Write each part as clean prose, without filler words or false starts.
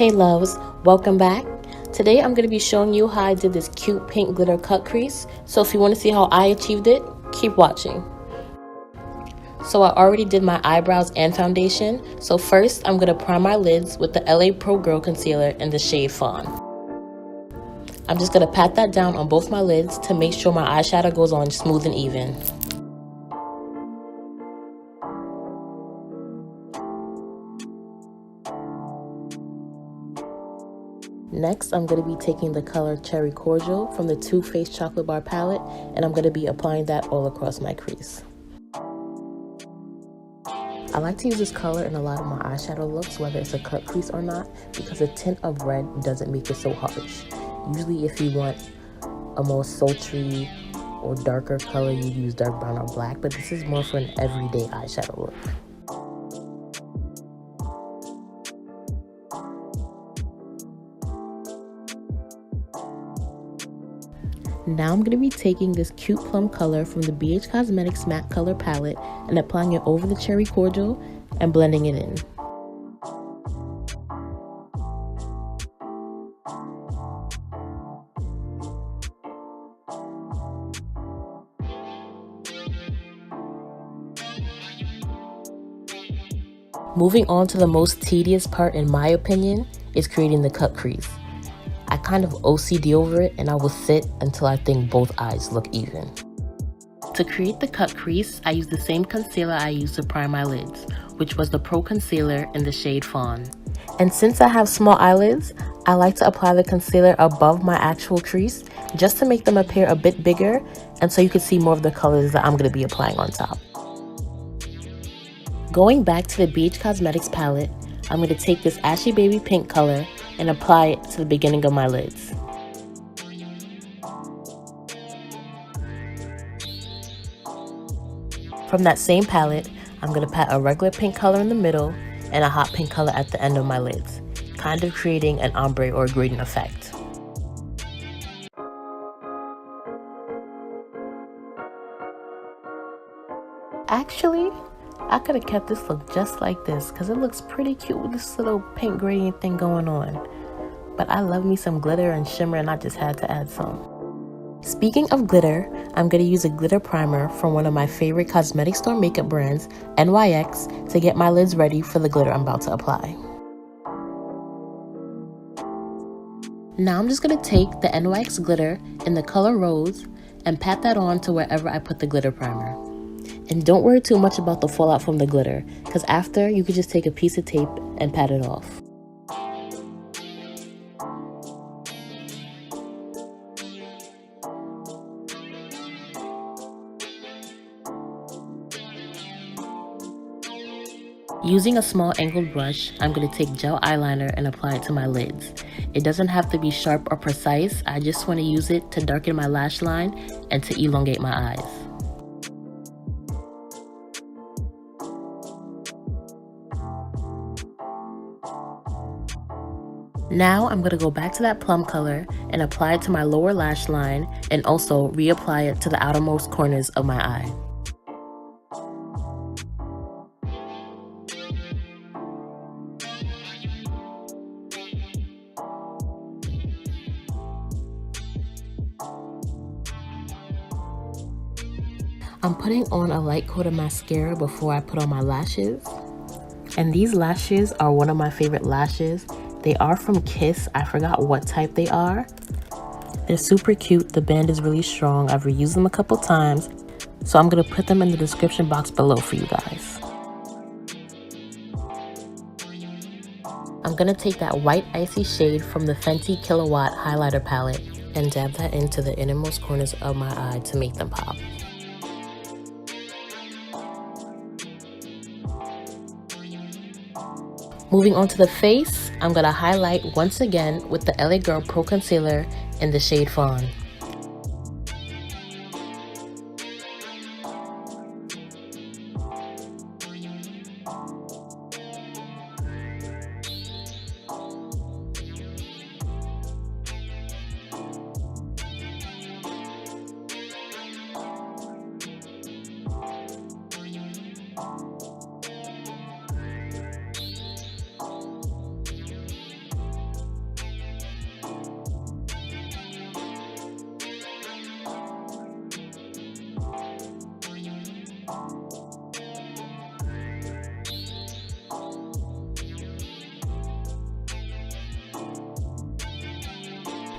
Hey loves, welcome back. Today I'm going to be showing you how I did this cute pink glitter cut crease. So if you want to see how I achieved it, keep watching. So I already did my eyebrows and foundation. So first I'm going to prime my lids with the LA Pro Girl Concealer in the shade Fawn. I'm just going to pat that down on both my lids to make sure my eyeshadow goes on smooth and even. Next, I'm going to be taking the color Cherry Cordial from the Too Faced Chocolate Bar palette, and I'm going to be applying that all across my crease. I like to use this color in a lot of my eyeshadow looks, whether it's a cut crease or not, because the tint of red doesn't make it so harsh. Usually if you want a more sultry or darker color, you use dark brown or black, but this is more for an everyday eyeshadow look. Now I'm going to be taking this cute plum color from the BH Cosmetics matte color palette and applying it over the Cherry Cordial and blending it in. Moving on to the most tedious part in my opinion is creating the cut crease. I kind of OCD over it and I will sit until I think both eyes look even. To create the cut crease, I used the same concealer I used to prime my lids, which was the Pro Concealer in the shade Fawn. And since I have small eyelids, I like to apply the concealer above my actual crease just to make them appear a bit bigger and so you can see more of the colors that I'm going to be applying on top. Going back to the BH Cosmetics palette, I'm going to take this Ashy Baby Pink color and apply it to the beginning of my lids. From that same palette, I'm going to pat a regular pink color in the middle and a hot pink color at the end of my lids, kind of creating an ombre or gradient effect. Actually, I could have kept this look just like this because it looks pretty cute with this little pink gradient thing going on. But I love me some glitter and shimmer and I just had to add some. Speaking of glitter, I'm going to use a glitter primer from one of my favorite cosmetic store makeup brands, NYX, to get my lids ready for the glitter I'm about to apply. Now I'm just going to take the NYX glitter in the color Rose and pat that on to wherever I put the glitter primer. And don't worry too much about the fallout from the glitter, because after you could just take a piece of tape and pat it off. Using a small angled brush, I'm going to take gel eyeliner and apply it to my lids. It doesn't have to be sharp or precise, I just want to use it to darken my lash line and to elongate my eyes. Now I'm going to go back to that plum color and apply it to my lower lash line and also reapply it to the outermost corners of my eye. I'm putting on a light coat of mascara before I put on my lashes. And these lashes are one of my favorite lashes. They are from Kiss. I forgot what type they are. They're super cute. The band is really strong. I've reused them a couple times. So I'm going to put them in the description box below for you guys. I'm going to take that white icy shade from the Fenty Killawatt highlighter palette and dab that into the innermost corners of my eye to make them pop. Moving on to the face, I'm going to highlight once again with the LA Girl Pro Concealer in the shade Fawn.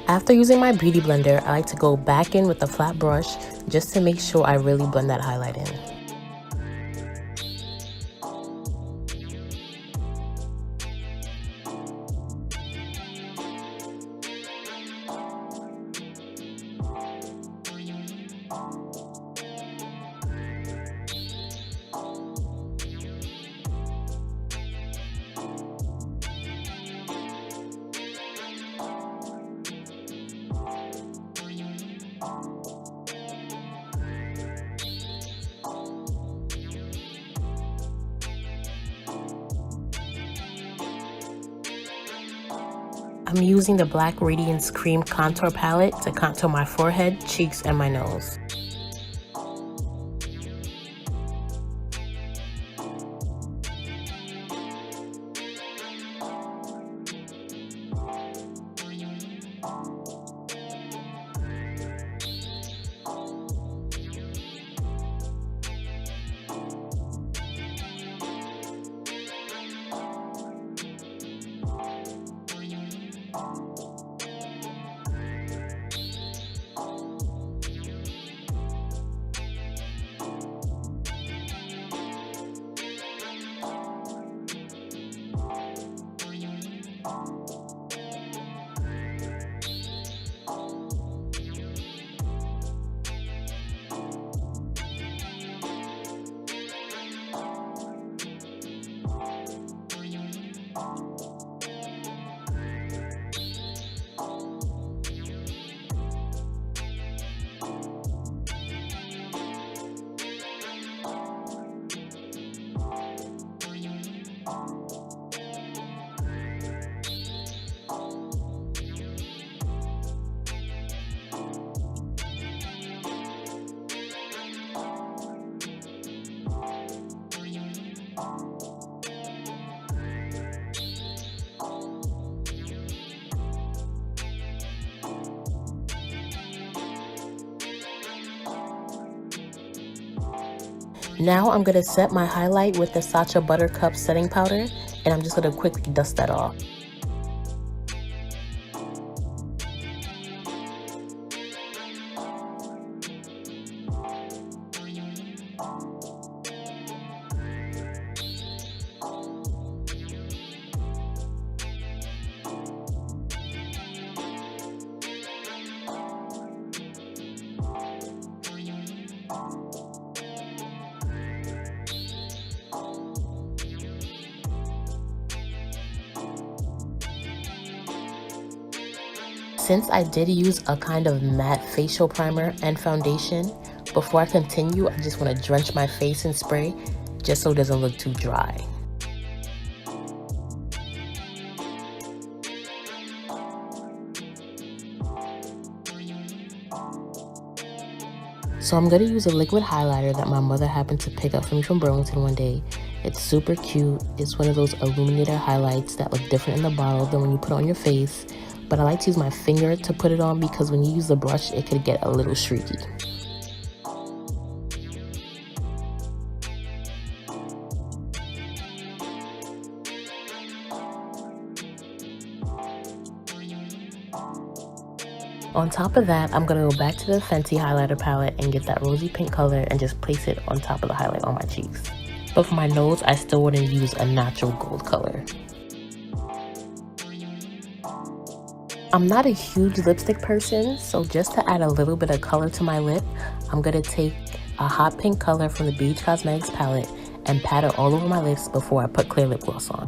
After using my beauty blender, I like to go back in with a flat brush just to make sure I really blend that highlight in. I'm using the black Radiance Cream Contour Palette to contour my forehead, cheeks, and my nose. Now I'm going to set my highlight with the Sacha Buttercup setting powder, and I'm just going to quickly dust that off. Since I did use a kind of matte facial primer and foundation, before I continue, I just want to drench my face in spray just so it doesn't look too dry. So I'm going to use a liquid highlighter that my mother happened to pick up for me from Burlington one day. It's super cute. It's one of those illuminator highlights that look different in the bottle than when you put it on your face. But I like to use my finger to put it on because when you use the brush, it could get a little streaky. On top of that, I'm going to go back to the Fenty highlighter palette and get that rosy pink color and just place it on top of the highlight on my cheeks. But for my nose, I still want to use a natural gold color. I'm not a huge lipstick person, so just to add a little bit of color to my lip, I'm going to take a hot pink color from the BH Cosmetics palette and pat it all over my lips before I put clear lip gloss on.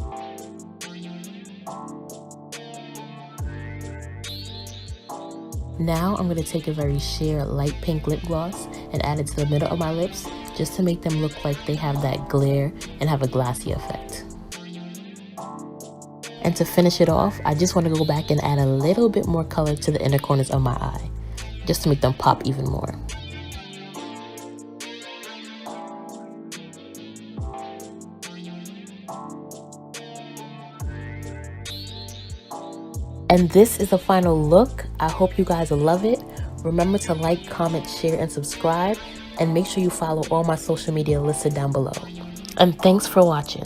Now I'm going to take a very sheer light pink lip gloss and add it to the middle of my lips just to make them look like they have that glare and have a glassy effect. And to finish it off, I just want to go back and add a little bit more color to the inner corners of my eye, just to make them pop even more. And this is the final look. I hope you guys love it. Remember to like, comment, share, and subscribe. And make sure you follow all my social media listed down below. And thanks for watching.